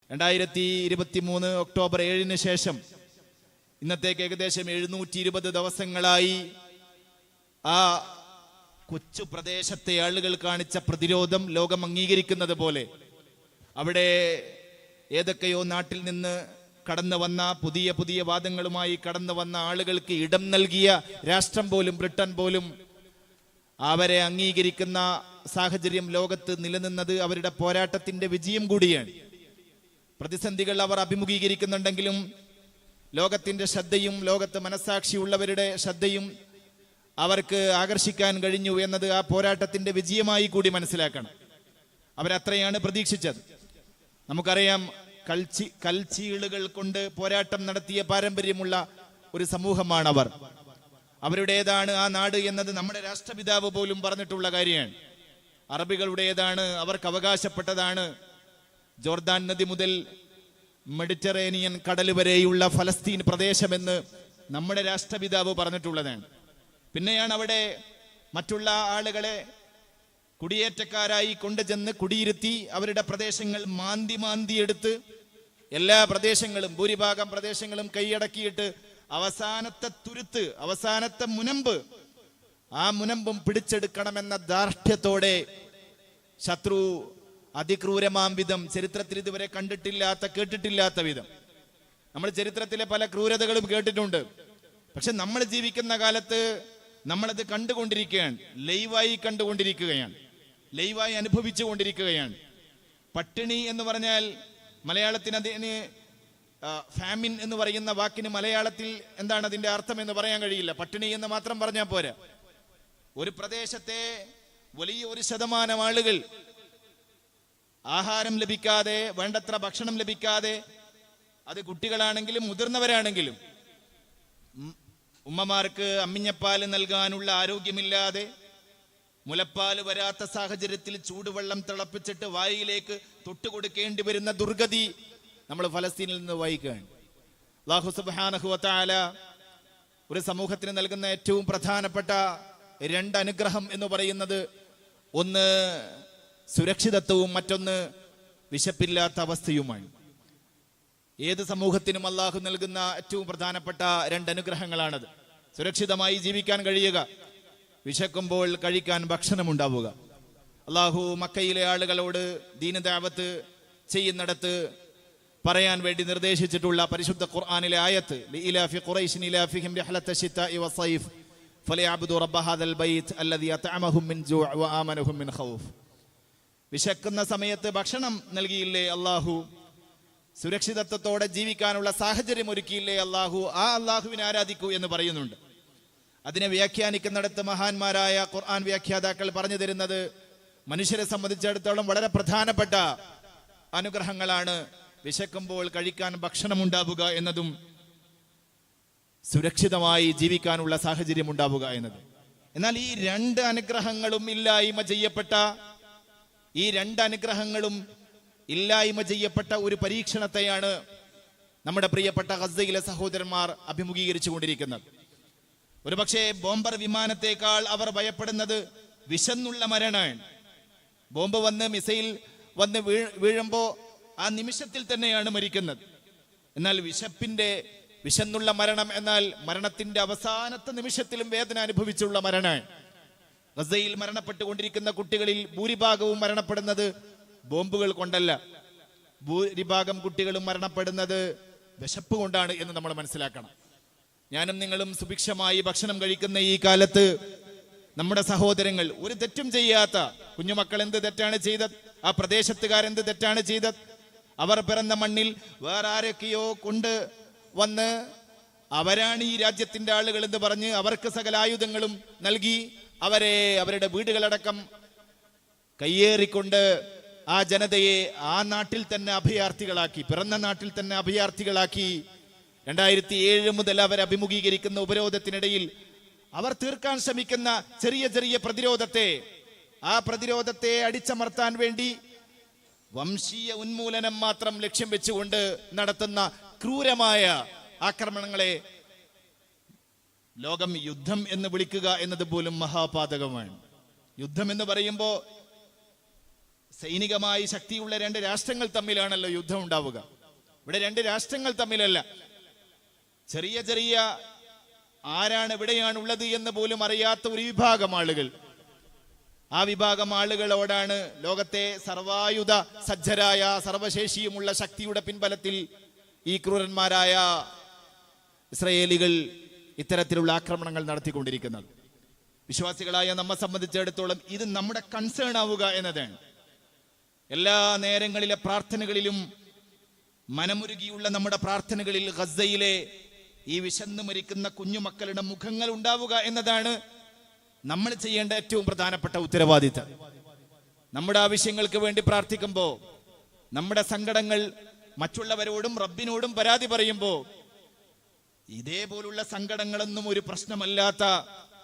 2023 October 7 ശേഷം ഇന്നത്തേക്ക് ഏകദേശം 720 ദിവസങ്ങളായി ആ കൊച്ചു പ്രദേശത്തെ ആളുകൾ കാണിച്ച പ്രതിരോധം ലോകം അംഗീകരിക്കുന്നത് പോലെ അവിടെ ഏതൊക്കെയോ നാട്ടിൽ നിന്ന് കടന്നു വന്ന പുതിയ പുതിയ വാദങ്ങളുമായി കടന്നു വന്ന ആളുകൾക്ക് ഇടം നൽകിയ രാഷ്ട്രം പോലും, ബ്രിട്ടൻ പോലും അവരെ അംഗീകരിക്കുന്ന സാഹചര്യം ലോകത്ത് നിലനിന്നത് അവരുടെ പോരാട്ടത്തിന്റെ വിജയം കൂടിയാണ്. പ്രതിസന്ധികൾ അവർ അഭിമുഖീകരിക്കുന്നുണ്ടെങ്കിലും ലോകത്തിന്റെ ശ്രദ്ധയും ലോകത്ത് മനസാക്ഷിയുള്ളവരുടെ ശ്രദ്ധയും അവർക്ക് ആകർഷിക്കാൻ കഴിഞ്ഞു എന്നത് ആ പോരാട്ടത്തിന്റെ വിജയമായി കൂടി മനസ്സിലാക്കണം. അവരത്രയാണ് പ്രതീക്ഷിച്ചത്. നമുക്കറിയാം, കൽച്ചീളുകൾ കൊണ്ട് പോരാട്ടം നടത്തിയ പാരമ്പര്യമുള്ള ഒരു സമൂഹമാണ് അവർ. അവരുടേതാണ് ആ നാട് എന്നത് നമ്മുടെ രാഷ്ട്രപിതാവ് പോലും പറഞ്ഞിട്ടുള്ള കാര്യമാണ്. അറബികളുടേതാണ്, അവർക്ക് അവകാശപ്പെട്ടതാണ്. ജോർദാൻ നദി മുതൽ മെഡിറ്ററേനിയൻ കടൽ വരെയുള്ള ഫലസ്തീൻ പ്രദേശമെന്ന് നമ്മുടെ രാഷ്ട്രപിതാവ് പറഞ്ഞിട്ടുള്ളതാണ്. പിന്നെയാണ് അവിടെ മറ്റുള്ള ആളുകളെ കുടിയേറ്റക്കാരായി കൊണ്ടുചെന്ന് കുടിയിരുത്തി അവരുടെ പ്രദേശങ്ങൾ മാന്തി എടുത്ത് എല്ലാ പ്രദേശങ്ങളും, ഭൂരിഭാഗം പ്രദേശങ്ങളും കൈയടക്കിയിട്ട് അവസാനത്തെ തുരുത്ത്, അവസാനത്തെ മുനമ്പ്, ആ മുനമ്പും പിടിച്ചെടുക്കണമെന്ന ദാർഢ്യത്തോടെ ശത്രു അതിക്രൂരമാം വിധം, ചരിത്രത്തിൽ ഇതുവരെ കണ്ടിട്ടില്ലാത്ത കേട്ടിട്ടില്ലാത്ത വിധം. നമ്മൾ ചരിത്രത്തിലെ പല ക്രൂരതകളും കേട്ടിട്ടുണ്ട്. പക്ഷെ നമ്മൾ ജീവിക്കുന്ന കാലത്ത് നമ്മളത് കണ്ടുകൊണ്ടിരിക്കുകയാണ്, ലൈവായി കണ്ടുകൊണ്ടിരിക്കുകയാണ്, ലൈവായി അനുഭവിച്ചു കൊണ്ടിരിക്കുകയാണ്. പട്ടിണി എന്ന് പറഞ്ഞാൽ മലയാളത്തിന് അതിന് ഫാമിൻ എന്ന് പറയുന്ന വാക്കിന് മലയാളത്തിൽ എന്താണ് അതിന്റെ അർത്ഥം എന്ന് പറയാൻ കഴിയില്ല. പട്ടിണി എന്ന് മാത്രം പറഞ്ഞാൽ പോരാ. ഒരു പ്രദേശത്തെ വലിയ ഒരു ശതമാനം ആളുകൾ ആഹാരം ലഭിക്കാതെ, വേണ്ടത്ര ഭക്ഷണം ലഭിക്കാതെ, അത് കുട്ടികളാണെങ്കിലും മുതിർന്നവരാണെങ്കിലും, ഉമ്മമാർക്ക് അമ്മിഞ്ഞപ്പാല് നൽകാനുള്ള ആരോഗ്യമില്ലാതെ, മുലപ്പാല് വരാത്ത സാഹചര്യത്തിൽ ചൂടുവെള്ളം തിളപ്പിച്ചിട്ട് വായിലേക്ക് തൊട്ടുകൊടുക്കേണ്ടി വരുന്ന ദുർഗതി നമ്മൾ ഫലസ്തീനിൽ നിന്ന് വായിക്കുകയാണ്. അല്ലാഹു സുബ്ഹാനഹു വ തആല ഒരു സമൂഹത്തിന് നൽകുന്ന ഏറ്റവും പ്രധാനപ്പെട്ട 2 അനുഗ്രഹം എന്ന് പറയുന്നത്, ഒന്ന് സുരക്ഷിതത്വവും മറ്റൊന്ന് വിശപ്പില്ലാത്ത അവസ്ഥയുമാണ്. ഏത് സമൂഹത്തിനും അള്ളാഹു നൽകുന്ന ഏറ്റവും പ്രധാനപ്പെട്ട 2 അനുഗ്രഹങ്ങളാണത്. സുരക്ഷിതമായി ജീവിക്കാൻ കഴിയുക, വിശക്കുമ്പോൾ കഴിക്കാൻ ഭക്ഷണം ഉണ്ടാവുക. അള്ളാഹു മക്കയിലെ ആളുകളോട് ദീന ദഅവത്ത് ചെയ്യുന്നിടത്ത് പറയാൻ വേണ്ടി നിർദ്ദേശിച്ചിട്ടുള്ള പരിശുദ്ധ ഖുർആനിലെ ആയത്ത്, ലഇലാഫി ഖുറൈശിൻ ഇലാഫിഹിം റിഹ്ലത ശിതാഇ വസൈഫ് ഫലിയഅബ്ദു റബ്ബ ഹാദൽ ബൈത്ത് അല്ലദീ അത്അമഹും മിൻ ജൂഅ വആമനഹും മിൻ ഖൗഫ്. വിശക്കുന്ന സമയത്ത് ഭക്ഷണം നൽകിയില്ലേ അള്ളാഹു, സുരക്ഷിതത്വത്തോടെ ജീവിക്കാനുള്ള സാഹചര്യം ഒരുക്കിയില്ലേ അള്ളാഹു, ആ അള്ളാഹുവിനെ ആരാധിക്കൂ എന്ന് പറയുന്നുണ്ട്. അതിനെ വ്യാഖ്യാനിക്കുന്നിടത്ത് മഹാന്മാരായ ഖുർആൻ വ്യാഖ്യാതാക്കൾ പറഞ്ഞു തരുന്നത്, മനുഷ്യരെ സംബന്ധിച്ചിടത്തോളം വളരെ പ്രധാനപ്പെട്ട അനുഗ്രഹങ്ങളാണ് വിശക്കുമ്പോൾ കഴിക്കാൻ ഭക്ഷണം ഉണ്ടാവുക എന്നതും സുരക്ഷിതമായി ജീവിക്കാനുള്ള സാഹചര്യം ഉണ്ടാവുക എന്നത്. എന്നാൽ ഈ 2 അനുഗ്രഹങ്ങളും ഇല്ലായ്മ ചെയ്യപ്പെട്ട, ഈ 2 അനുഗ്രഹങ്ങളും ഇല്ലായ്മ ചെയ്യപ്പെട്ട ഒരു പരീക്ഷണത്തെയാണ് നമ്മുടെ പ്രിയപ്പെട്ട ഗസയിലെ സഹോദരന്മാർ അഭിമുഖീകരിച്ചു കൊണ്ടിരിക്കുന്നത്. ഒരുപക്ഷെ ബോംബർ വിമാനത്തെക്കാൾ അവർ ഭയപ്പെടുന്നത് വിശന്നുള്ള മരണമാണ്. ബോംബ് വന്ന്, മിസൈൽ വന്ന് വീഴുമ്പോ ആ നിമിഷത്തിൽ തന്നെയാണ് മരിക്കുന്നത്. എന്നാൽ വിശന്നുള്ള മരണം എന്നാൽ മരണത്തിന്റെ അവസാനത്തെ നിമിഷത്തിലും വേദന അനുഭവിച്ചുള്ള മരണമാണ്. ഗസയിൽ മരണപ്പെട്ടുകൊണ്ടിരിക്കുന്ന കുട്ടികളിൽ ഭൂരിഭാഗവും മരണപ്പെടുന്നത് ബോംബുകൾ കൊണ്ടല്ല, ഭൂരിഭാഗം കുട്ടികളും മരണപ്പെടുന്നത് വിശപ്പ് കൊണ്ടാണ് എന്ന് നമ്മൾ മനസ്സിലാക്കണം. ഞാനും നിങ്ങളും സുഭിക്ഷമായി ഭക്ഷണം കഴിക്കുന്ന ഈ കാലത്ത് നമ്മുടെ സഹോദരങ്ങൾ, ഒരു തെറ്റും ചെയ്യാത്ത കുഞ്ഞുമക്കൾ എന്ത് തെറ്റാണ് ചെയ്തത്, ആ പ്രദേശത്തുകാരെന്ത് തെറ്റാണ് ചെയ്തത്, അവർ പിറന്ന മണ്ണിൽ വേറെ ആരൊക്കെയോ കൊണ്ട് വന്ന് അവരാണ് ഈ രാജ്യത്തിന്റെ ആളുകൾ എന്ന് പറഞ്ഞ് അവർക്ക് സകല ആയുധങ്ങളും നൽകി അവരെ അവരുടെ വീടുകളടക്കം കയ്യേറിക്കൊണ്ട് ആ ജനതയെ ആ നാട്ടിൽ തന്നെ അഭയാർത്ഥികളാക്കി, പിറന്ന നാട്ടിൽ തന്നെ അഭയാർത്ഥികളാക്കി. 2007 മുതൽ അവർ അഭിമുഖീകരിക്കുന്ന ഉപരോധത്തിനിടയിൽ അവർ തീർക്കാൻ ശ്രമിക്കുന്ന ചെറിയ ചെറിയ പ്രതിരോധത്തെ, ആ പ്രതിരോധത്തെ അടിച്ചമർത്താൻ വേണ്ടി വംശീയ ഉന്മൂലനം മാത്രം ലക്ഷ്യം വെച്ചുകൊണ്ട് നടത്തുന്ന ക്രൂരമായ ആക്രമണങ്ങളെ ലോകം യുദ്ധം എന്ന് വിളിക്കുക എന്നത് പോലും മഹാപാതകമാണ്. യുദ്ധം എന്ന് പറയുമ്പോൾ സൈനികമായി ശക്തിയുള്ള രണ്ട് രാഷ്ട്രങ്ങൾ തമ്മിലാണല്ലോ യുദ്ധം ഉണ്ടാവുക. ഇവിടെ രണ്ട് രാഷ്ട്രങ്ങൾ തമ്മിലല്ല, ചെറിയ ചെറിയ ആരാണ് എവിടെയാണുള്ളത് എന്ന് പോലും അറിയാത്ത ഒരു വിഭാഗം ആളുകൾ. ആ വിഭാഗം ആളുകളോടാണ് ലോകത്തെ സർവായുധ സജ്ജരായ സർവശേഷിയുമുള്ള ശക്തിയുടെ പിൻബലത്തിൽ ഈ ക്രൂരന്മാരായ ഇസ്രായേലികൾ ഇത്തരത്തിലുള്ള ആക്രമണങ്ങൾ നടത്തിക്കൊണ്ടിരിക്കുന്നത്. വിശ്വാസികളായ നമ്മെ സംബന്ധിച്ചിടത്തോളം ഇത് നമ്മുടെ കൺസേൺ ആവുക എന്നതാണ്. എല്ലാ നേരങ്ങളിലെ പ്രാർത്ഥനകളിലും മനമുരുകിയുള്ള നമ്മുടെ പ്രാർത്ഥനകളിൽ ഗസയിലെ ഈ വിശന്നു മരിക്കുന്ന കുഞ്ഞുമക്കളുടെ മുഖങ്ങൾ ഉണ്ടാവുക എന്നതാണ് നമ്മൾ ചെയ്യേണ്ട ഏറ്റവും പ്രധാനപ്പെട്ട ഉത്തരവാദിത്തം. നമ്മുടെ ആവശ്യങ്ങൾക്ക് വേണ്ടി പ്രാർത്ഥിക്കുമ്പോൾ, നമ്മുടെ സങ്കടങ്ങൾ മറ്റുള്ളവരോടും റബ്ബിനോടും പരാതി പറയുമ്പോൾ, ഇതേപോലുള്ള സങ്കടങ്ങളൊന്നും ഒരു പ്രശ്നമല്ലാത്ത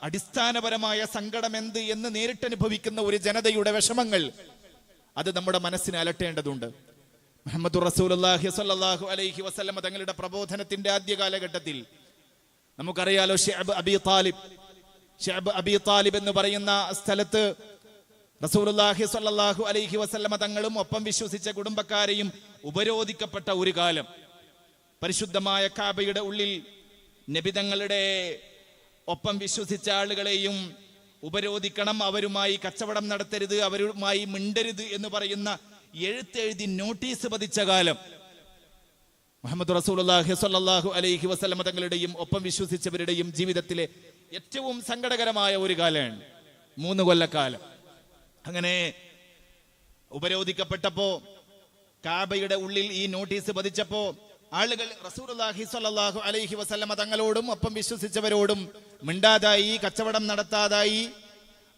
അടിസ്ഥാനപരമായ സങ്കടം എന്ത് എന്ന് നേരിട്ടനുഭവിക്കുന്ന ഒരു ജനതയുടെ വിഷമങ്ങൾ അത് നമ്മുടെ മനസ്സിനെ അലട്ടേണ്ടതുണ്ട്. മുഹമ്മദ് റസൂലുള്ളാഹി സ്വല്ലല്ലാഹു അലൈഹി വസല്ലം തങ്ങളുടെ പ്രബോധനത്തിന്റെ ആദ്യ കാലഘട്ടത്തിൽ നമുക്കറിയാലോ, ശഅബ് അബി താലിബ് എന്ന് പറയുന്ന സ്ഥലത്ത് റസൂലുള്ളാഹി സ്വല്ലല്ലാഹു അലൈഹി വസല്ലം തങ്ങളും ഒപ്പം വിശ്വസിച്ച കുടുംബക്കാരെയും ഉപരോധിക്കപ്പെട്ട ഒരു കാലം. പരിശുദ്ധമായ കാബയുടെ ഉള്ളിൽ നബി തങ്ങളുടെ ഒപ്പം വിശ്വസിച്ച ആളുകളെയും ഉപരോധിക്കണം, അവരുമായി കച്ചവടം നടത്തരുത്, അവരുമായി മിണ്ടരുത് എന്ന് പറയുന്ന എഴുത്തെഴുതി നോട്ടീസ് പതിച്ച കാലം. മുഹമ്മദ് റസൂലുള്ളാഹി സ്വല്ലല്ലാഹു അലൈഹി വസല്ലം തങ്ങളുടെയും ഒപ്പം വിശ്വസിച്ചവരുടെയും ജീവിതത്തിലെ ഏറ്റവും സങ്കടകരമായ ഒരു കാലമാണ് 3 കൊല്ലക്കാലം. അങ്ങനെ ഉപരോധിക്കപ്പെട്ടപ്പോ, കാബയുടെ ഉള്ളിൽ ഈ നോട്ടീസ് പതിച്ചപ്പോ ആളുകൾ റസൂലുള്ളാഹി സ്വല്ലല്ലാഹു അലൈഹി വസല്ലം തങ്ങളോടും ഒപ്പം വിശ്വസിച്ചവരോടും മിണ്ടാതായി, കച്ചവടം നടത്താതായി.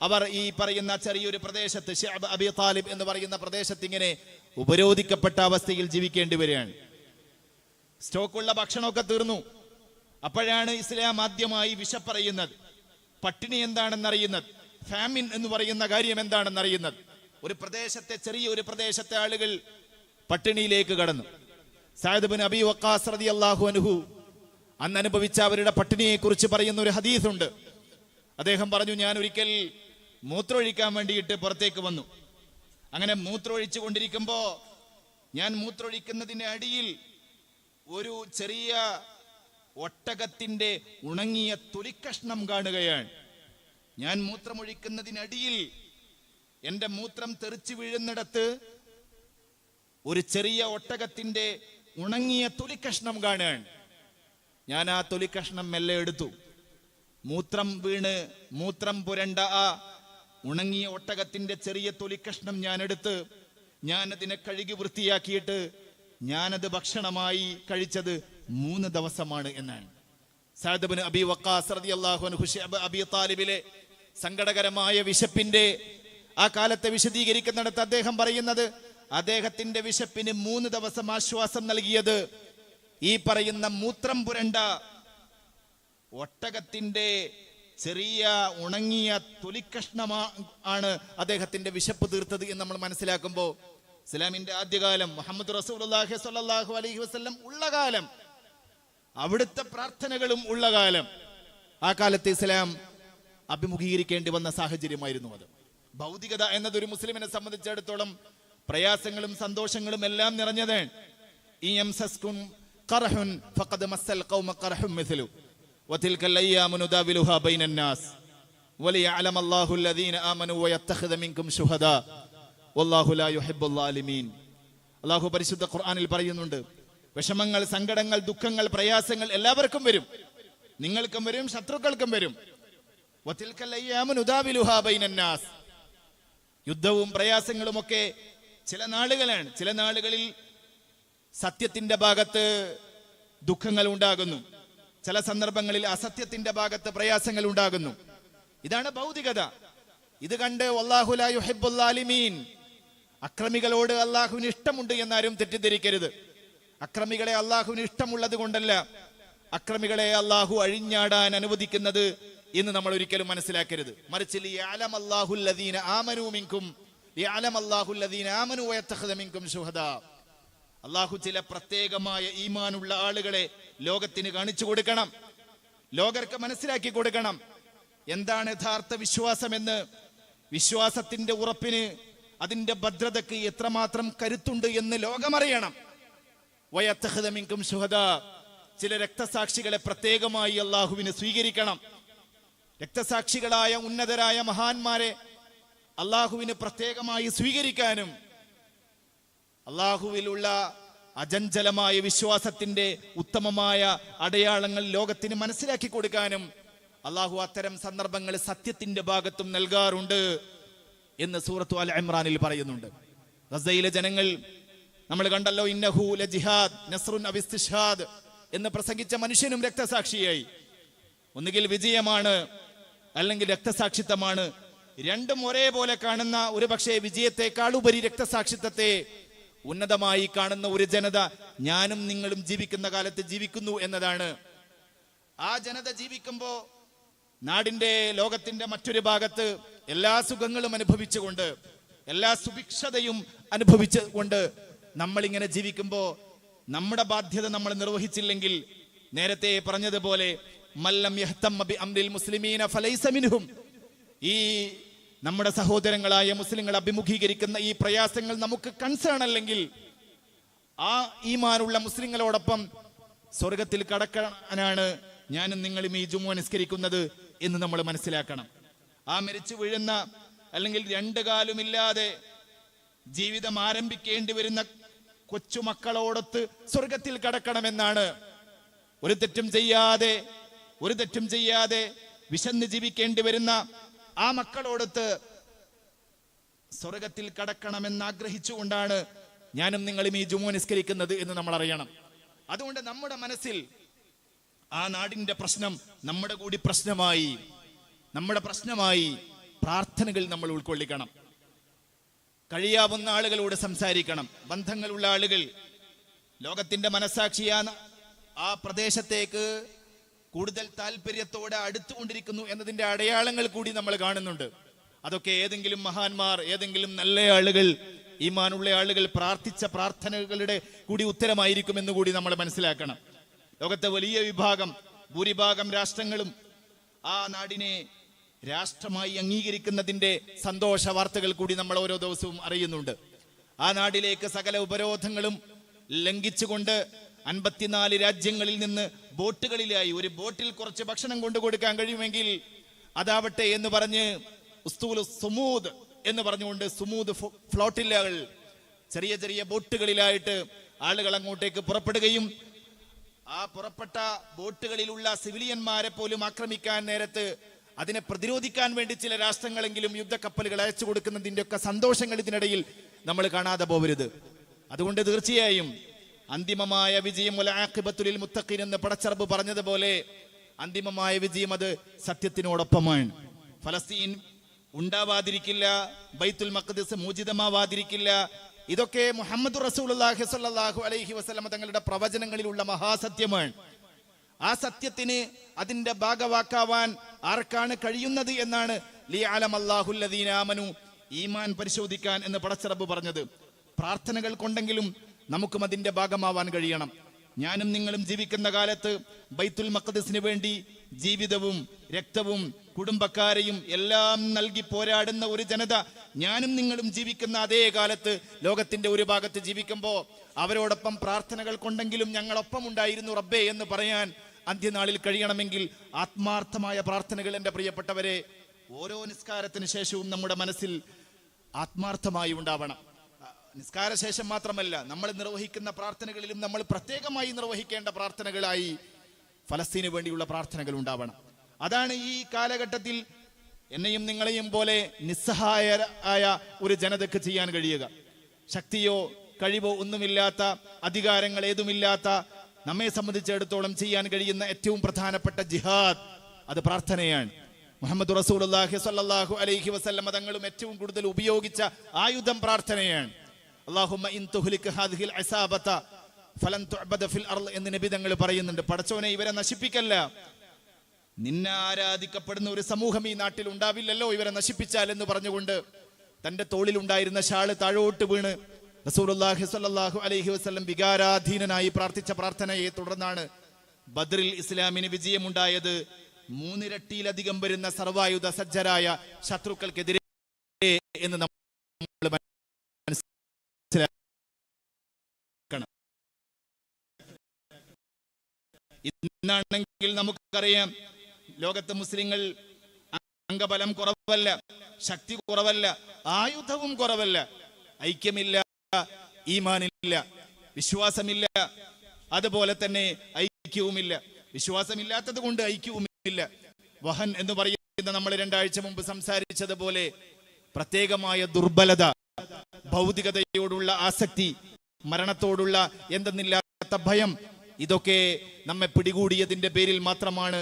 അവർ ഈ പറയുന്ന ചെറിയൊരു പ്രദേശത്ത്, ശഅബ് അബി താലിബ് എന്ന് പറയുന്ന പ്രദേശത്ത് ഇങ്ങനെ ഉപരോധിക്കപ്പെട്ട അവസ്ഥയിൽ ജീവിക്കേണ്ടി വരികയാണ്. സ്റ്റോക്കുള്ള ഭക്ഷണമൊക്കെ തീർന്നു. അപ്പോഴാണ് ഇസ്ലാം ആദ്യമായി വിശപ്പറിയുന്നത്, പട്ടിണി എന്താണെന്നറിയുന്നത്, ഫാമിൻ എന്ന് പറയുന്ന കാര്യം എന്താണെന്നറിയുന്നത്. ഒരു പ്രദേശത്തെ, ചെറിയൊരു പ്രദേശത്തെ ആളുകൾ പട്ടിണിയിലേക്ക് കടന്നു. സഅദ് ഇബ്നു അബി വഖാസ് റളിയല്ലാഹു അൻഹു അന്ന് അനുഭവിച്ച അവരുടെ പട്ടിണിയെ കുറിച്ച് പറയുന്ന ഒരു ഹദീസ് ഉണ്ട്. അദ്ദേഹം പറഞ്ഞു, ഞാൻ ഒരിക്കൽ മൂത്രമൊഴിക്കാൻ വേണ്ടിയിട്ട് പുറത്തേക്ക് വന്നു. അങ്ങനെ മൂത്രമൊഴിച്ചു കൊണ്ടിരിക്കുമ്പോ ഞാൻ മൂത്രമൊഴിക്കുന്നതിന്റെ അടിയിൽ ഒരു ചെറിയ ഒട്ടകത്തിന്റെ ഉണങ്ങിയ തൊലിക്കഷ്ണം കാണുകയാണ്. ഞാൻ മൂത്രമൊഴിക്കുന്നതിനടിയിൽ എന്റെ മൂത്രം തെറിച്ചു വീഴുന്നിടത്ത് ഒരു ചെറിയ ഒട്ടകത്തിന്റെ ഉണങ്ങിയ തൊലിക്കഷ്ണം കാണുകയാണ്. ഞാൻ ആ തൊലിക്കഷ്ണം മെല്ലെ എടുത്തു. മൂത്രം വീണ് മൂത്രം പുരണ്ട ആ ഉണങ്ങിയ ഒട്ടകത്തിന്റെ ചെറിയ തൊലിക്കഷ്ണം ഞാൻ എടുത്ത് ഞാനതിനെ കഴുകി വൃത്തിയാക്കിയിട്ട് ഞാനത് ഭക്ഷണമായി കഴിച്ചത് 3 ദിവസമാണ് എന്നാണ്. സഅദ് ഇബ്നു അബി വഖാസ് റളിയല്ലാഹു അൻഹു ശഅബ് അബി താലിബിലെ സങ്കടകരമായ വിശപ്പിന്റെ ആ കാലത്തെ വിശദീകരിക്കുന്നിടത്ത് അദ്ദേഹം പറയുന്നത്, അദ്ദേഹത്തിന്റെ വിശപ്പിന് 3 ദിവസം ആശ്വാസം നൽകിയത് ഈ പറയുന്ന മൂത്രം പുരണ്ട ഒട്ടകത്തിന്റെ ചെറിയ ഉണങ്ങിയ തൊലിക്കഷ്ണമാണ് അദ്ദേഹത്തിന്റെ വിശപ്പ് തീർത്തത് എന്ന് നമ്മൾ മനസ്സിലാക്കുമ്പോൾ, ഇസ്ലാമിന്റെ ആദ്യകാലം, മുഹമ്മദ് റസൂലുള്ളാഹി സ്വല്ലല്ലാഹു അലൈഹി വസല്ലം ഉള്ള കാലം, അവിടുത്തെ പ്രാർത്ഥനകളും ഉള്ള കാലം, ആ കാലത്ത് ഇസ്ലാം അഭിമുഖീകരിക്കേണ്ടി വന്ന സാഹചര്യമായിരുന്നു അത്. ഭൗതികത എന്നത് ഒരു മുസ്ലിമിനെ സംബന്ധിച്ചിടത്തോളം പ്രയാസങ്ങളും സന്തോഷങ്ങളും എല്ലാം നിറഞ്ഞതാണ്. وتلك الأيام نداولها بين الناس وليعلم الله الذين آمنوا ويتخذ منكم شهداء والله لا يحب الظالمين. അല്ലാഹു പരിശുദ്ധ ഖുർആനിൽ പറയുന്നുണ്ട്, വിഷമങ്ങൾ, സങ്കടങ്ങൾ, ദുഃഖങ്ങൾ, പ്രയാസങ്ങൾ എല്ലാവർക്കും വരും, നിങ്ങൾക്കും വരും, ശത്രുക്കൾക്കും വരും. وتلك الأيام نداولها بين الناس. യുദ്ധവും പ്രയാസങ്ങളും ഒക്കെ ചില നാളുകളാണ്. ചില നാളുകളിൽ സത്യത്തിന്റെ ഭാഗത്ത് ദുഃഖങ്ങൾ ഉണ്ടാകുന്നു, ചില സന്ദർഭങ്ങളിൽ അസത്യത്തിന്റെ ഭാഗത്ത് പ്രയാസങ്ങൾ ഉണ്ടാകുന്നു. ഇതാണ് ഭൗതികത. ഇത് കണ്ട് വല്ലാഹു ലാ യുഹിബ്ബുൽ ളാലിമീൻ, അക്രമികളോട് അള്ളാഹുവിന് ഇഷ്ടമുണ്ട് എന്നാരും തെറ്റിദ്ധരിക്കരുത്. അക്രമികളെ അള്ളാഹുവിന് ഇഷ്ടമുള്ളത് കൊണ്ടല്ല അക്രമികളെ അള്ളാഹു അഴിഞ്ഞാടാൻ അനുവദിക്കുന്നത് എന്ന് നമ്മൾ ഒരിക്കലും മനസ്സിലാക്കരുത്. മറിച്ച് ലിയഅലമ അല്ലാഹുൽ ലദീന ആമനൂ മിൻകും ലിയഅലമ അല്ലാഹുൽ ലദീന ആമനൂ വയത്തഖദ മിൻകും ശുഹദാ. അള്ളാഹു ചില പ്രത്യേകമായ ഈമാനുള്ള ആളുകളെ ലോകത്തിന് കാണിച്ചു കൊടുക്കണം, ലോകർക്ക് മനസ്സിലാക്കി കൊടുക്കണം എന്താണ് യഥാർത്ഥ വിശ്വാസമെന്ന്. വിശ്വാസത്തിന്റെ ഉറപ്പിന് അതിന്റെ ഭദ്രതയ്ക്ക് എത്രമാത്രം കരുത്തുണ്ട് എന്ന് ലോകമറിയണം. വയത്തഖദ മിൻകും ശുഹദാ, ചില രക്തസാക്ഷികളെ പ്രത്യേകമായി അള്ളാഹുവിന് സ്വീകരിക്കണം. രക്തസാക്ഷികളായ ഉന്നതരായ മഹാന്മാരെ അള്ളാഹുവിന് പ്രത്യേകമായി സ്വീകരിക്കാനും അള്ളാഹുവിലുള്ള അചഞ്ചലമായ വിശ്വാസത്തിന്റെ ഉത്തമമായ അടയാളങ്ങൾ ലോകത്തിന് മനസ്സിലാക്കി കൊടുക്കാനും അള്ളാഹു അത്തരം സന്ദർഭങ്ങൾ സത്യത്തിന്റെ ഭാഗത്തും നൽകാറുണ്ട് എന്ന് സൂറത്തു അൽ ഇമ്രാനിൽ പറയുന്നുണ്ട്. ഗസയിലെ ജനങ്ങൾ നമ്മൾ കണ്ടല്ലോ, ഇന്നഹു ലജിഹാദ് നസ്റുൻ അവ ഇസ്തിഷ്ഹാദ് എന്ന് പ്രസംഗിച്ച മനുഷ്യനും രക്തസാക്ഷിയായി. ഒന്നുകിൽ വിജയമാണ് അല്ലെങ്കിൽ രക്തസാക്ഷിത്വമാണ്. രണ്ടും ഒരേപോലെ കാണുന്ന, ഒരു പക്ഷേ വിജയത്തെക്കാളുപരി രക്തസാക്ഷിത്വത്തെ ഉന്നതമായി കാണുന്ന ഒരു ജനത ഞാനും നിങ്ങളും ജീവിക്കുന്ന കാലത്ത് ജീവിക്കുന്നു എന്നതാണ്. ആ ജനത ജീവിക്കുമ്പോൾ നാടിന്റെ ലോകത്തിന്റെ മറ്റൊരു ഭാഗത്ത് എല്ലാ സുഖങ്ങളും അനുഭവിച്ചുകൊണ്ട്, എല്ലാ സുഭിക്ഷതയും അനുഭവിച്ചുകൊണ്ട് നമ്മളിങ്ങനെ ജീവിക്കുമ്പോൾ നമ്മുടെ ബാധ്യത നമ്മൾ നിർവഹിച്ചില്ലെങ്കിൽ, നേരത്തെ പറഞ്ഞതുപോലെ മല്ലം യഹ്തമ്മ ബി അംരിൽ മുസ്ലിമീന ഫലൈസ മിൻഹും, ഈ നമ്മുടെ സഹോദരങ്ങളായ മുസ്ലിങ്ങൾ അഭിമുഖീകരിക്കുന്ന ഈ പ്രയാസങ്ങൾ നമുക്ക് കൺസേൺ അല്ലെങ്കിൽ ആ ഈമാനുള്ള മുസ്ലിങ്ങളോടൊപ്പം സ്വർഗത്തിൽ കടക്കാനാണ് ഞാനും നിങ്ങളും ഈ ജുമുഅ നിസ്കരിക്കുന്നത് എന്ന് നമ്മൾ മനസ്സിലാക്കണം. ആ മരിച്ചു വീഴുന്ന അല്ലെങ്കിൽ രണ്ടു കാലുമില്ലാതെ ജീവിതം ആരംഭിക്കേണ്ടി വരുന്ന കൊച്ചുമക്കളോടൊത്ത് സ്വർഗത്തിൽ കടക്കണമെന്നാണ്. ഒരു തെറ്റും ചെയ്യാതെ വിശന്ന് ജീവിക്കേണ്ടി വരുന്ന ആ മക്കളോടൊത്ത് സ്വർഗത്തിൽ കടക്കണമെന്ന് ആഗ്രഹിച്ചുകൊണ്ടാണ് ഞാനും നിങ്ങളും ഈ ജുമുഅ നിസ്കരിക്കുന്നത് എന്ന് നമ്മൾ അറിയണം. അതുകൊണ്ട് നമ്മുടെ മനസ്സിൽ ആ നാടിന്റെ പ്രശ്നം നമ്മുടെ കൂടി പ്രശ്നമായി പ്രാർത്ഥനകൾ നമ്മൾ ഉൾക്കൊള്ളിക്കണം. കഴിയാവുന്ന ആളുകളോട് സംസാരിക്കണം. ബന്ധങ്ങളുള്ള ആളുകൾ, ലോകത്തിന്റെ മനസാക്ഷിയാണ് ആ പ്രദേശത്തേക്ക് കൂടുതൽ താല്പര്യത്തോടെ അടുത്തുകൊണ്ടിരിക്കുന്നു എന്നതിന്റെ അടയാളങ്ങൾ കൂടി നമ്മൾ കാണുന്നുണ്ട്. അതൊക്കെ ഏതെങ്കിലും മഹാന്മാർ, ഏതെങ്കിലും നല്ല ആളുകൾ, ഈമാനുള്ള ആളുകൾ പ്രാർത്ഥിച്ച പ്രാർത്ഥനകളുടെ കൂടി ഉത്തരമായിരിക്കുമെന്ന് കൂടി നമ്മൾ മനസ്സിലാക്കണം. ലോകത്തെ വലിയ ഭൂരിഭാഗം രാഷ്ട്രങ്ങളും ആ നാടിനെ രാഷ്ട്രമായി അംഗീകരിക്കുന്നതിന്റെ സന്തോഷ വാർത്തകൾ കൂടി നമ്മൾ ഓരോ ദിവസവും അറിയുന്നുണ്ട്. ആ നാട്ടിലേക്ക് സകല ഉപരോധങ്ങളും ലംഘിച്ചുകൊണ്ട് 54 രാജ്യങ്ങളിൽ നിന്ന് ബോട്ടുകളിലായി, ഒരു ബോട്ടിൽ കുറച്ച് ഭക്ഷണം കൊണ്ടു കൊടുക്കാൻ കഴിയുമെങ്കിൽ അതാവട്ടെ എന്ന് പറഞ്ഞ് സുമൂദ് എന്ന് പറഞ്ഞുകൊണ്ട് സുമൂദ് ഫ്ലോട്ടില്ലകൾ, ചെറിയ ചെറിയ ബോട്ടുകളിലായിട്ട് ആളുകൾ അങ്ങോട്ടേക്ക് പുറപ്പെടുകയും ആ പുറപ്പെട്ട ബോട്ടുകളിലുള്ള സിവിലിയന്മാരെ പോലും ആക്രമിക്കാൻ നേരത്ത് അതിനെ പ്രതിരോധിക്കാൻ വേണ്ടി ചില രാഷ്ട്രങ്ങളെങ്കിലും യുദ്ധക്കപ്പലുകൾ അയച്ചു കൊടുക്കുന്നതിന്റെ ഒക്കെ സന്തോഷങ്ങൾ ഇതിനിടയിൽ നമ്മൾ കാണാതെ പോകരുത്. അതുകൊണ്ട് തീർച്ചയായും അന്തിമമായ വിജയം വൽആഖിബത്തുൽ മുത്തഖീൻ എന്ന് പടച്ചറബ് പറഞ്ഞതുപോലെ അന്തിമമായ വിജയം അത് സത്യത്തിനോടൊപ്പമാണ്. ഫലസ്തീൻ ഉണ്ടാവാതിരിക്കില്ല, ബൈത്തുൽ മഖ്ദിസ് മോചിതമാവാതിരിക്കില്ല. ഇതൊക്കെ മുഹമ്മദ് റസൂലുള്ളാഹി സ്വല്ലല്ലാഹു അലൈഹി വസല്ലം തങ്ങളുടെ പ്രവചനങ്ങളിലുള്ള മഹാസത്യമാണ്. ആ സത്യത്തിന് അതിന്റെ ഭാഗവാക്കാവാൻ ആർക്കാണ് കഴിയുന്നത് എന്നാണ് ലിയഅലമല്ലാഹുല്ലദീന ആമനു, ഈമാൻ പരിശോധിക്കാൻ എന്ന് പടച്ചറബ് പറഞ്ഞത്. പ്രാർത്ഥനകൾ കൊണ്ടെങ്കിലും നമുക്കും അതിന്റെ ഭാഗമാവാൻ കഴിയണം. ഞാനും നിങ്ങളും ജീവിക്കുന്ന കാലത്ത് ബൈത്തുൽ മഖ്ദിസിന് വേണ്ടി ജീവിതവും രക്തവും കുടുംബക്കാരെയും എല്ലാം നൽകി പോരാടുന്ന ഒരു ജനത ഞാനും നിങ്ങളും ജീവിക്കുന്ന അതേ കാലത്ത് ലോകത്തിന്റെ ഒരു ഭാഗത്ത് ജീവിക്കുമ്പോൾ അവരോടൊപ്പം പ്രാർത്ഥനകൾ കൊണ്ടെങ്കിലും ഞങ്ങളൊപ്പം ഉണ്ടായിരുന്നു റബ്ബേ എന്ന് പറയാൻ അന്ത്യനാളിൽ കഴിയണമെങ്കിൽ ആത്മാർത്ഥമായ പ്രാർത്ഥനകൾ, എൻ്റെ പ്രിയപ്പെട്ടവരെ, ഓരോ നിസ്കാരത്തിന് ശേഷവും നമ്മുടെ മനസ്സിൽ ആത്മാർത്ഥമായി ഉണ്ടാവണം. നിസ്കാര ശേഷം മാത്രമല്ല, നമ്മൾ നിർവഹിക്കുന്ന പ്രാർത്ഥനകളിലും നമ്മൾ പ്രത്യേകമായി നിർവഹിക്കേണ്ട പ്രാർത്ഥനകളായി ഫലസ്തീന് വേണ്ടിയുള്ള പ്രാർത്ഥനകൾ ഉണ്ടാവണം. അതാണ് ഈ കാലഘട്ടത്തിൽ എന്നെയും നിങ്ങളെയും പോലെ നിസ്സഹായരായ ഒരു ജനതയ്ക്ക് ചെയ്യാൻ കഴിയുക. ശക്തിയോ കഴിവോ ഒന്നുമില്ലാത്ത, അധികാരങ്ങൾ ഏതുമില്ലാത്ത നമ്മെ സംബന്ധിച്ചിടത്തോളം ചെയ്യാൻ കഴിയുന്ന ഏറ്റവും പ്രധാനപ്പെട്ട ജിഹാദ് അത് പ്രാർത്ഥനയാണ്. മുഹമ്മദ് റസൂലുള്ളാഹി സ്വല്ലല്ലാഹു അലൈഹി വസല്ലം തങ്ങളും ഏറ്റവും കൂടുതൽ ഉപയോഗിച്ച ആയുധം പ്രാർത്ഥനയാണ്. അല്ലാഹുമ്മ ഇൻ തുഹ്ലിക ഹാദിഹിൽ ഇസാബത ഫലൻ തുഅബദ ഫിൽ അർള് എന്ന് നബി തങ്ങൾ പറയുന്നുണ്ട്. പടച്ചോനെ, ഇവരെ നശിപ്പിക്കല്ല, നിന്നെ ആരാധിക്കപ്പെടുന്ന ഒരു സമൂഹം ഈ നാട്ടിൽ ഉണ്ടാവില്ലല്ലോ ഇവരെ നശിപ്പിച്ചാൽ എന്ന് പറഞ്ഞുകൊണ്ട് തന്റെ തോളിൽ ഉണ്ടായിരുന്ന ഷാള് താഴോട്ട് വീണ് റസൂലുള്ളാഹി സ്വല്ലല്ലാഹു അലൈഹി വസല്ലം വികാരാധീനനായി പ്രാർത്ഥിച്ച പ്രാർത്ഥനയെ തുടർന്നാണ് ബദ്രിൽ ഇസ്ലാമിന് വിജയമുണ്ടായത്. 3 ഇരട്ടിയിലധികം വരുന്ന സർവായുധ സജ്ജരായ ശത്രുക്കൾക്കെതിരെ എന്ന് നമ്മൾ ഇന്നാണെങ്കിൽ നമുക്കറിയാം, ലോകത്തെ മുസ്ലിങ്ങൾ അംഗബലം കുറവല്ല, ശക്തി കുറവല്ല, ആയുധവും കുറവല്ല, ഐക്യമില്ല, ഈമാനില്ല, വിശ്വാസമില്ല, അതുപോലെ തന്നെ ഐക്യവുമില്ല. വിശ്വാസമില്ലാത്തത് കൊണ്ട് ഐക്യവുമില്ല. വഹൻ എന്ന് പറയുന്ന നമ്മൾ 2 ആഴ്ച മുമ്പ് സംസാരിച്ചതുപോലെ പ്രത്യേകമായ ദുർബലത, ഭൗതികതയോടുള്ള ആസക്തി, മരണത്തോടുള്ള എന്തെന്നില്ലാത്ത ഭയം, ഇതൊക്കെ നമ്മെ പിടികൂടിയതിന്റെ പേരിൽ മാത്രമാണ്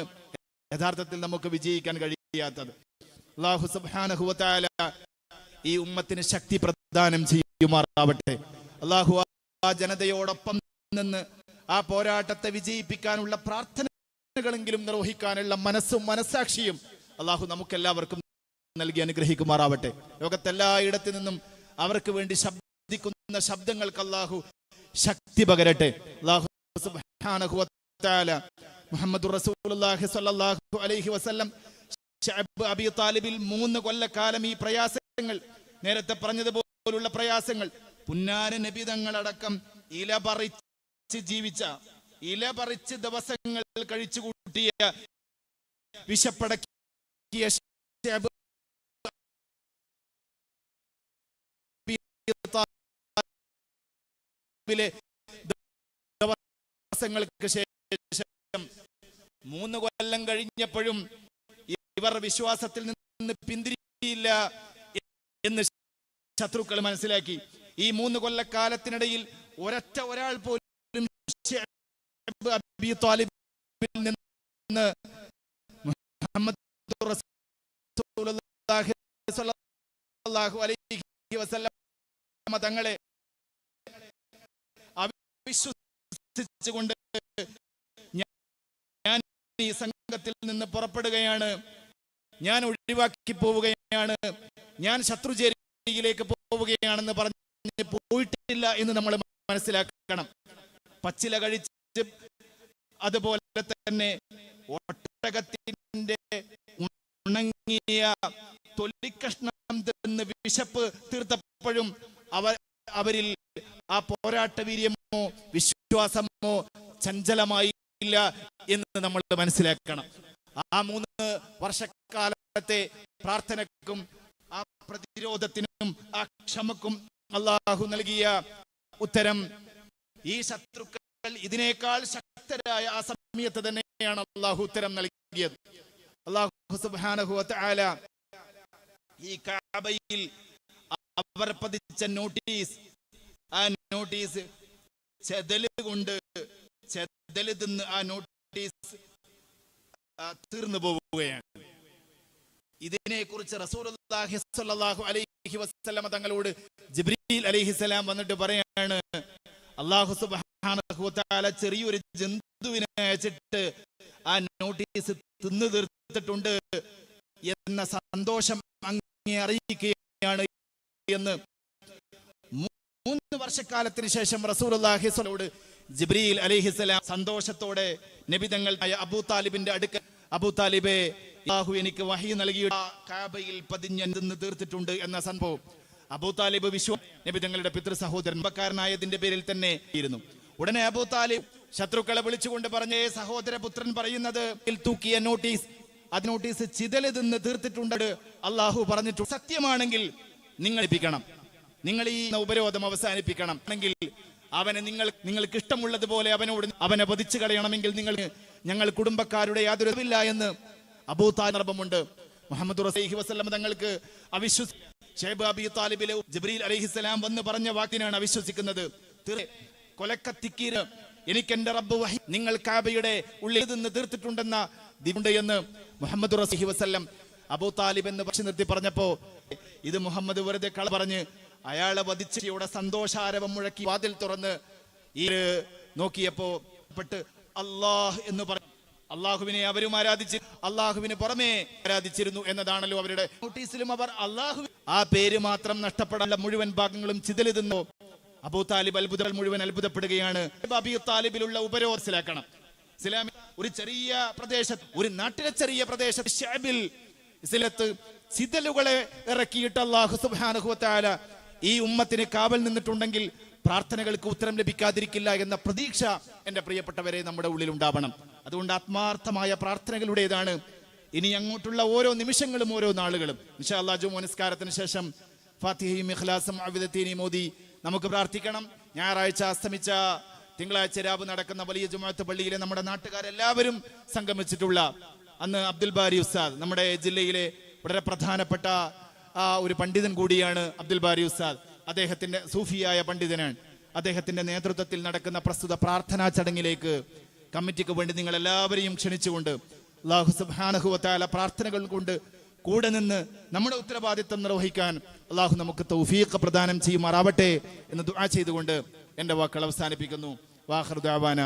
യഥാർത്ഥത്തിൽ നമുക്ക് വിജയിക്കാൻ കഴിയാത്തത്. അല്ലാഹു സുബ്ഹാനഹു വ തആല ഈ ഉമ്മത്തിന് ശക്തി പ്രദാനം ചെയ്യുമാറാവട്ടെ. അല്ലാഹു ആ ജനതയോടൊപ്പം നിന്ന് ആ പോരാട്ടത്തെ വിജയിപ്പിക്കാനുള്ള പ്രാർത്ഥനകളെങ്കിലും നിർവഹിക്കാനുള്ള മനസ്സും മനസ്സാക്ഷിയും അല്ലാഹു നമുക്കെല്ലാവർക്കും നൽകി അനുഗ്രഹിക്കുമാറാവട്ടെ. ലോകത്തെല്ലായിടത്തു നിന്നും അവർക്ക് വേണ്ടി ശബ്ദിക്കുന്ന ശബ്ദങ്ങൾക്ക് അല്ലാഹു ശക്തി പകരട്ടെ. അല്ലാഹു സുബ്ഹാനഹു വ തആല മുഹമ്മദുർ റസൂലുള്ളാഹി സ്വല്ലല്ലാഹു അലൈഹി വസല്ലം ശഅബ് അബി താലിബിൽ 3 കൊല്ലക്കാലം ഈ പ്രയാസങ്ങൾ, നേരത്തെ പറഞ്ഞതുപോലുള്ള പ്രയാസങ്ങൾ, പുന്നാര നബി തങ്ങളടക്കം ഇല പറിച്ച് ജീവിച്ച, ഇല പറിച്ച് ദിവസങ്ങൾ കഴിച്ചു കൂട്ടിയ, വിശപ്പടക്കിയ ശഅബ് ദിവസങ്ങൾക്ക് ശേഷം 3 കൊല്ലം കഴിഞ്ഞപ്പോഴും ഇവർ വിശ്വാസത്തിൽ നിന്ന് പിന്തിരിയില്ല എന്ന് ശത്രുക്കൾ മനസ്സിലാക്കി. ഈ 3 കൊല്ലക്കാലത്തിനിടയിൽ ഒരാൾ പോലും അബീ ത്വാലിബിൽ നിന്ന് മുഹമ്മദ് റസൂലുള്ളാഹി സ്വല്ലല്ലാഹു അലൈഹി വസല്ലം തങ്ങളെ അവിശ്വസിച്ചുകൊണ്ട് ഞാൻ ഈ സംഘത്തിൽ നിന്ന് പുറപ്പെടുകയാണ്, ഞാൻ ഒഴിവാക്കി പോവുകയാണ്, ഞാൻ ശത്രുചേരിയിലേക്ക് പോവുകയാണെന്ന് പറഞ്ഞ് പോയിട്ടില്ല എന്ന് നമ്മൾ മനസ്സിലാക്കണം. പച്ചില കഴിച്ച്, അതുപോലെ തന്നെ ഒട്ടകത്തിന്റെ ഉണങ്ങിയ തൊലിക്കഷ്ണം തിന്ന് വിശപ്പ് തീർത്തപ്പോഴും അവരിൽ ആ പോരാട്ട വീര്യമോ വിശ്വാസമോ ചഞ്ചലമായില്ല എന്ന് നമ്മൾ മനസ്സിലാക്കണം. ആ 3 വർഷക്കാലത്തെ പ്രാർത്ഥനക്കും ആ പ്രതിരോധത്തിനും ആ ക്ഷമക്കും അല്ലാഹു നൽകിയ ഉത്തരം, ഈ ശത്രുക്കൾ ഇതിനേക്കാൾ ശക്തരായ ആ സമയത്ത് തന്നെയാണ് അല്ലാഹു ഉത്തരം നൽകിയത്. അല്ലാഹു സുബ്ഹാനഹു വ തആല ഈ കഅബയിൽ അവർ പതിച്ച നോട്ടീസ്, ആ നോട്ടീസ് ചെതല് തിന്ന് ആ നോട്ടീസ് തീർന്നു പോവുകയാണ്. ഇതിനെക്കുറിച്ച് റസൂലുള്ളാഹി സ്വല്ലല്ലാഹു അലൈഹി വസല്ലമ തങ്ങളോട് ജിബ്രീൽ അലൈഹിസ്സലാം വന്നിട്ട് പറയാണ്, അല്ലാഹു സുബ്ഹാനഹു വ തആല ചെറിയൊരു ജന്തുവിനെ അയച്ചിട്ട് ആ നോട്ടീസ് തിന്നു തീർത്തിട്ടുണ്ട് എന്ന സന്തോഷം അങ്ങേ അറിയിക്കുകയാണ് എന്ന്. 3 വർഷക്കാലത്തിന് ശേഷം റസൂലുള്ളാഹി സ്വല്ലല്ലാഹു അലൈഹി വസല്ലം ജിബ്രീൽ അലൈഹിസ്സലാം സന്തോഷത്തോടെ നബി തങ്ങൾ അബൂ താലിബിന്റെ അടുക്കൽ, അബൂ താലിബേ, അല്ലാഹു എനിക്ക് വഹി നൽകി കഅബയിൽ പതിഞ്ഞെന്ന് തീർത്തിട്ടുണ്ട് എന്ന സംഭവം അബൂ താലിബ് നബി തങ്ങളുടെ പിതൃ സഹോദരൻ കാരനായതിന്റെ പേരിൽ തന്നെ ഇരുന്നു. ഉടനെ അബൂ താലിബ് ശത്രുക്കളെ വിളിച്ചുകൊണ്ട് പറഞ്ഞേ, സഹോദരപുത്രൻ പറയുന്നത് തൂക്കിയ നോട്ടീസ്, അത് നോട്ടീസ് ചിതല് തിന്ന് തീർത്തിട്ടുണ്ട്, അല്ലാഹു പറഞ്ഞിട്ടുണ്ട്. സത്യമാണെങ്കിൽ നിങ്ങൾ ഏൽപ്പിക്കണം, നിങ്ങൾ ഈ ഉപരോധം അവസാനിപ്പിക്കണം. എങ്കിൽ അവനെ നിങ്ങൾക്ക് ഇഷ്ടമുള്ളതുപോലെ അവനെ വധിച്ചു കളയണമെങ്കിൽ ഞങ്ങൾ കുടുംബക്കാരുടെ യാതൊരു ഇല്ല എന്ന് അബൂ താലിബുണ്ട്. മുഹമ്മദ് റസൂലുള്ളാഹി വസല്ലം തങ്ങൾക്ക് ശഅബ് അബീ താലിബിലെ ജിബ്രീൽ അലൈഹിസ്സലാം വന്ന് പറഞ്ഞ വാക്കിനാണ് അവിശ്വസിക്കുന്നത്. കൊലക്കത്തിക്കീര് എനിക്ക് എന്റെ റബ്ബ് വഹി നിങ്ങൾ കഅബയുടെ ഉള്ളിൽ നിന്ന് തീർത്തിട്ടുണ്ടെന്ന ദിവുണ്ട് എന്ന് മുഹമ്മദ് റസൂലുള്ളാഹി വസല്ലം അബൂ താലിബ് എന്ന് പക്ഷി നിർത്തി പറഞ്ഞപ്പോ ഇത് മുഹമ്മദ് വെറുതെ കള പറഞ്ഞ് അയാളെ വധിച്ചയുടെ സന്തോഷാരവം മുഴക്കി വാതിൽ തുറന്ന് ഈ നോക്കിയപ്പോ അല്ലാഹ് എന്ന് പറഞ്ഞു. അള്ളാഹുവിനെ അവരും അള്ളാഹുവിന് പുറമേ ആരാധിച്ചിരുന്നു എന്നതാണല്ലോ അവരുടെ നോട്ടീസിലും. അവർ അള്ളാഹു ആ പേര് മാത്രം നഷ്ടപ്പെടാനുള്ള മുഴുവൻ ഭാഗങ്ങളും ചിതലെതുന്നു. അബൂ താലിബ് അത്ഭുതങ്ങൾ മുഴുവൻ അത്ഭുതപ്പെടുകയാണ്. അബീ താലിബിലുള്ള ഉപരോധം മനസ്സിലാക്കണം. ഇസ്ലാമിൽ ഒരു ചെറിയ പ്രദേശത്ത്, ഒരു നാട്ടിലെ ചെറിയ പ്രദേശത്ത് ശഅബിൽ ചിതലുകളെ ഇറക്കിയിട്ട് അല്ലാഹു സുബ്ഹാനഹു വ തആല ഈ ഉമ്മത്തിന് കാവൽ നിന്നിട്ടുണ്ടെങ്കിൽ പ്രാർത്ഥനകൾക്ക് ഉത്തരം ലഭിക്കാതിരിക്കില്ല എന്ന പ്രതീക്ഷ എന്റെ പ്രിയപ്പെട്ടവരെ നമ്മുടെ ഉള്ളിൽ ഉണ്ടാവണം. അതുകൊണ്ട് ആത്മാർത്ഥമായ പ്രാർത്ഥനകളുടേതാണ് ഇനി അങ്ങോട്ടുള്ള ഓരോ നിമിഷങ്ങളും ഓരോ നാളുകളും. ഇൻഷാ അല്ലാഹ് ജുമുഅ നിസ്കാരത്തിന് ശേഷം ഫാത്തിഹയും ഇഖ്ലാസും അവിദത്തീനി മോദി നമുക്ക് പ്രാർത്ഥിക്കണം. ഞായറാഴ്ച അസ്തമിച്ച തിങ്കളാഴ്ച രാവ് നടക്കുന്ന വലിയ ജുമുഅത്ത് പള്ളിയിലെ നമ്മുടെ നാട്ടുകാരെല്ലാവരും സംഗമിച്ചിട്ടുള്ള അന്ന് അബ്ദുൽ ബാരി ഉസ്താദ്, നമ്മുടെ ജില്ലയിലെ വളരെ പ്രധാനപ്പെട്ട ഒരു പണ്ഡിതൻ കൂടിയാണ് അബ്ദുൽ ബാരി ഉസ്താദ്. അദ്ദേഹത്തിന്റെ സൂഫിയായ പണ്ഡിതനാണ്. അദ്ദേഹത്തിന്റെ നേതൃത്വത്തിൽ നടക്കുന്ന പ്രസ്തുത പ്രാർത്ഥനാ ചടങ്ങിലേക്ക് കമ്മിറ്റിക്ക് വേണ്ടി നിങ്ങൾ എല്ലാവരെയും ക്ഷണിച്ചുകൊണ്ട് അല്ലാഹു സുബ്ഹാനഹു വ തആല പ്രാർത്ഥനകൾ കൊണ്ട് കൂടെ നിന്ന് നമ്മുടെ ഉത്തരവാദിത്തം നിർവഹിക്കാൻ അല്ലാഹു നമുക്ക് തൗഫീഖ് പ്രദാനം ചെയ്യുമാറാവട്ടെ എന്ന് ദുആ ചെയ്തുകൊണ്ട് എൻ്റെ വാക്കുകൾ അവസാനിപ്പിക്കുന്നു. വാഖിറു ദഅവാന